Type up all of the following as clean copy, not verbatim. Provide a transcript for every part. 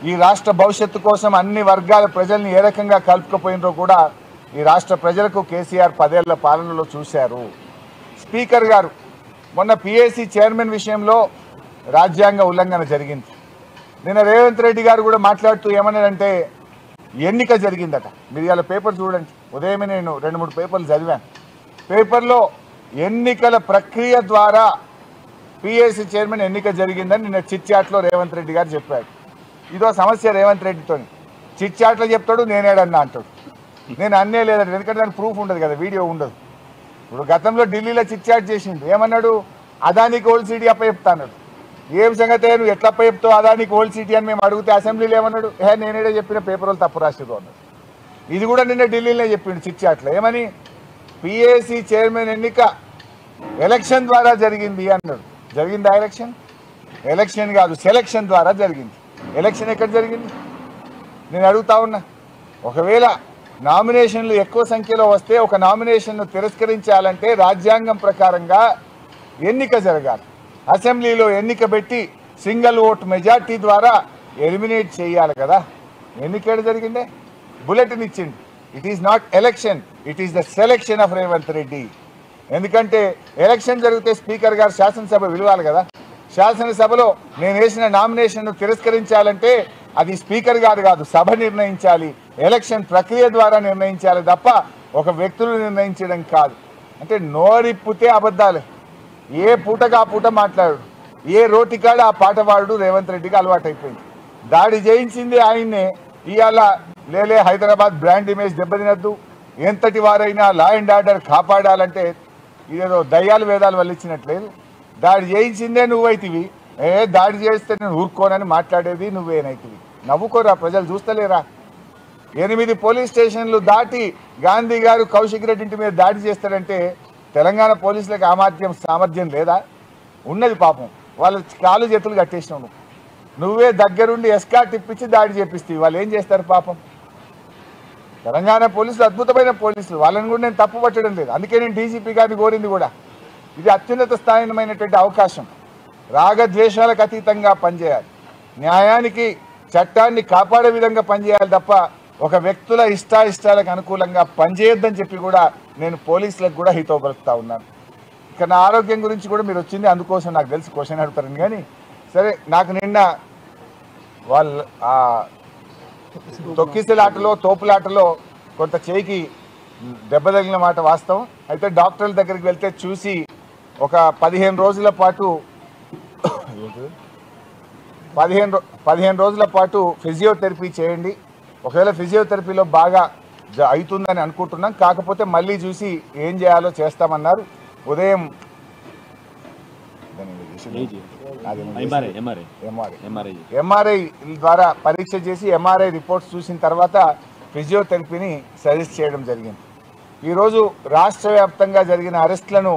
ఈ రాష్ట్ర భవిష్యత్తు కోసం అన్ని వర్గాల ప్రజల్ని ఏ రకంగా కలుపుకపోయినరో కూడా ఈ రాష్ట్ర ప్రజలకు కేసీఆర్ 10 ఏళ్ల పాలనలో చూశారు. స్పీకర్ గారు మొన్న పిఏసీ చైర్మన్ విషయంలో రాజ్యాంగ ఉల్లంఘన జరిగింది. నిన్న రేవంత్ రెడ్డి గారు కూడా మాట్లాడుతూ ఏమన్నారంటే ఎన్నిక జరిగిందట. మీరు ఇలా పేపర్ చూడండి, ఉదయమే నేను 2-3 పేపర్లు చదివాను. పేపర్లో ఎన్నికల ప్రక్రియ ద్వారా పిఏసీ చైర్మన్ ఎన్నిక జరిగిందని నిన్న చిట్చాట్లో రేవంత్ రెడ్డి గారు చెప్పారు. ఇదో సమస్య రేవంత్ రెడ్డితోని. చిట్చాట్లో చెప్తాడు, నేనేడన్నా అంటాడు. నేను అన్నే లేదంటే, ఎందుకంటే దానికి ప్రూఫ్ ఉండదు కదా, వీడియో ఉండదు. ఇప్పుడు గతంలో ఢిల్లీలో చిట్చాట్ చేసిండు, ఏమన్నాడు, అదానికి ఓల్డ్ సిటీ అప్పచెప్తా అన్నాడు. ఏం సంగతి, నువ్వు ఎట్లా అప్పచెప్తావు అదానికి ఓల్డ్ సిటీ అని మేము అడిగితే అసెంబ్లీలో ఏమన్నాడు, నేనేడే చెప్పిన పేపర్ వాళ్ళు తప్పు రాసిరు అన్నాడు. ఇది కూడా నిన్న ఢిల్లీలో చెప్పిండు చిట్చాట్లో, ఏమని, పిఏసీ చైర్మన్ ఎన్నిక ఎలక్షన్ ద్వారా జరిగింది అన్నాడు. జరిగిందా ఎలక్షన్? ఎలక్షన్ కాదు, సెలక్షన్ ద్వారా జరిగింది. ఎలక్షన్ ఎక్కడ జరిగింది? నేను అడుగుతా ఉన్నా. ఒకవేళ నామినేషన్లు ఎక్కువ సంఖ్యలో వస్తే ఒక నామినేషన్ను తిరస్కరించాలంటే రాజ్యాంగం ప్రకారంగా ఎన్నిక జరగాలి. అసెంబ్లీలో ఎన్నిక పెట్టి సింగిల్ ఓట్ మెజార్టీ ద్వారా ఎలిమినేట్ చేయాలి కదా. ఎన్నిక జరిగిందే, బులెటిన్ ఇచ్చింది. It is not election, it is the selection of Revanth Reddy. ఎందుకంటే ఎలక్షన్ జరిగితే స్పీకర్ గారు శాసనసభ విలువాలి కదా. శాసనసభలో నేను వేసిన నామినేషన్ను తిరస్కరించాలంటే అది స్పీకర్ గారు కాదు, సభ నిర్ణయించాలి. ఎలక్షన్ ప్రక్రియ ద్వారా నిర్ణయించాలి తప్ప ఒక వ్యక్తులు నిర్ణయించడం కాదు. అంటే నోరిప్పితే అబద్ధాలే, ఏ పూటగా ఆ పూట మాట్లాడు, ఏ రోటికాడ ఆ పాట పాడు రేవంత్ రెడ్డికి అలవాటు అయిపోయింది. దాడి చేయించింది ఆయన్నే. ఇవాళ లేలే హైదరాబాద్ బ్రాండ్ ఇమేజ్ దెబ్బతినద్దు, ఎంతటి వారైనా లా అండ్ ఆర్డర్ కాపాడాలంటే ఇదేదో దయ్యాలు వేదాలు వల్లించినట్లేదు. దాడి చేయించిందే నువ్వైతివి, దాడి చేస్తే నేను ఊరుకోనని మాట్లాడేది నువ్వేనైతివి. నవ్వుకోరా, ప్రజలు చూస్తలేరా? 8 పోలీస్ స్టేషన్లు దాటి గాంధీ గారు కౌశిక్ రెడ్డి ఇంటి మీద దాడి చేస్తాడంటే తెలంగాణ పోలీసులకు సామర్థ్యం లేదా? ఉన్నది. పాపం వాళ్ళ కాలు చేతులు కట్టేసినావు. నువ్వే దగ్గరుండి ఎస్కార్ట్ ఇప్పించి దాడి చేపిస్తావు. వాళ్ళు ఏం చేస్తారు పాపం? తెలంగాణ పోలీసులు అద్భుతమైన పోలీసులు, వాళ్ళని కూడా నేను తప్పు పట్టడం లేదు. అందుకే నేను డీజీపీ గారిని కోరింది కూడా, ఇది అత్యున్నత స్థాయిమైనటువంటి అవకాశం. రాగద్వేషాలకు అతీతంగా పనిచేయాలి, న్యాయానికి చట్టాన్ని కాపాడే విధంగా పనిచేయాలి తప్ప ఒక వ్యక్తుల ఇష్టాయిష్టాలకు అనుకూలంగా పనిచేయొద్దని చెప్పి కూడా నేను పోలీసులకు కూడా హితవు పలుకుతా ఉన్నాను. ఇక నా ఆరోగ్యం గురించి కూడా మీరు వచ్చింది అందుకోసం, నాకు తెలిసి క్వశ్చన్ అడుగుతారని. కానీ సరే, నాకు నిన్న వాళ్ళు తొక్కిసలాటలో తోపులాటలో కొంత చేయికి దెబ్బ తగిలిన మాట వాస్తవం. అయితే డాక్టర్ల దగ్గరికి వెళ్తే చూసి ఒక 15 రోజుల పాటు 15 రోజుల పాటు ఫిజియోథెరపీ చేయండి. ఒకవేళ ఫిజియోథెరపీలో బాగా అవుతుందని అనుకుంటున్నాం, కాకపోతే మళ్ళీ చూసి ఏం చేయాలో చేస్తామన్నారు. ఉదయం ఎంఆర్ఐ ద్వారా పరీక్ష చేసి ఎంఆర్ఐ రిపోర్ట్స్ చూసిన తర్వాత ఫిజియోథెరపీని సజెస్ట్ చేయడం జరిగింది. ఈరోజు రాష్ట్ర వ్యాప్తంగా జరిగిన అరెస్టులను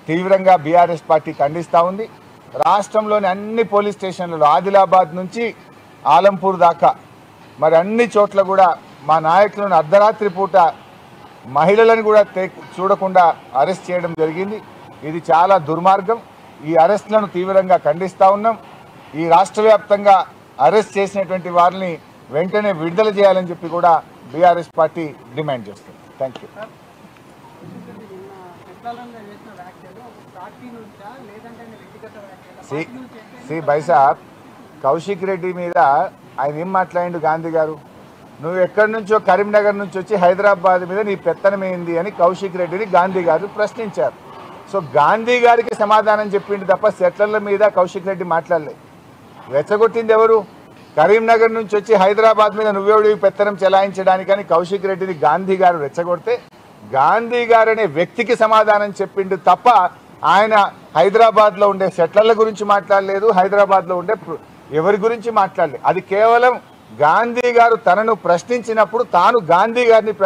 తీవ్రంగా బీఆర్ఎస్ పార్టీ ఖండిస్తూ ఉంది. రాష్ట్రంలోని అన్ని పోలీస్ స్టేషన్లలో ఆదిలాబాద్ నుంచి ఆలంపూర్ దాకా మరి అన్ని చోట్ల కూడా మా నాయకులను అర్ధరాత్రి పూట మహిళలను కూడా చూడకుండా అరెస్ట్ చేయడం జరిగింది. ఇది చాలా దుర్మార్గం. ఈ అరెస్టులను తీవ్రంగా ఖండిస్తూ ఉన్నాం. ఈ రాష్ట్ర వ్యాప్తంగా అరెస్ట్ చేసినటువంటి వారిని వెంటనే విడుదల చేయాలని చెప్పి కూడా బీఆర్ఎస్ పార్టీ డిమాండ్ చేస్తుంది. Thank you. బైసాబ్, కౌశిక్ రెడ్డి మీద ఆయన ఏం మాట్లాడిండు గాంధీ గారు, నువ్వు ఎక్కడి నుంచో కరీంనగర్ నుంచి వచ్చి హైదరాబాద్ మీద నీ పెత్తనమైంది అని కౌశిక్ రెడ్డిని గాంధీ గారు ప్రశ్నించారు. సో గాంధీ గారికి సమాధానం చెప్పింది తప్ప సెట్లర్ల మీద కౌశిక్ రెడ్డి మాట్లాడలేదు. రెచ్చగొట్టింది ఎవరు? కరీంనగర్ నుంచి వచ్చి హైదరాబాద్ మీద నువ్వెవడివి పెత్తనం చెలాయించడానికని కౌశిక్ రెడ్డిని గాంధీ గారు రెచ్చగొడితే గాంధీ గారు అనే వ్యక్తికి సమాధానం చెప్పిండు తప్ప ఆయన హైదరాబాద్లో ఉండే సెట్లర్ల గురించి మాట్లాడలేదు, హైదరాబాద్లో ఉండే ఎవరి గురించి మాట్లాడలేదు. అది కేవలం గాంధీ గారు తనను ప్రశ్నించినప్పుడు తాను గాంధీ గారిని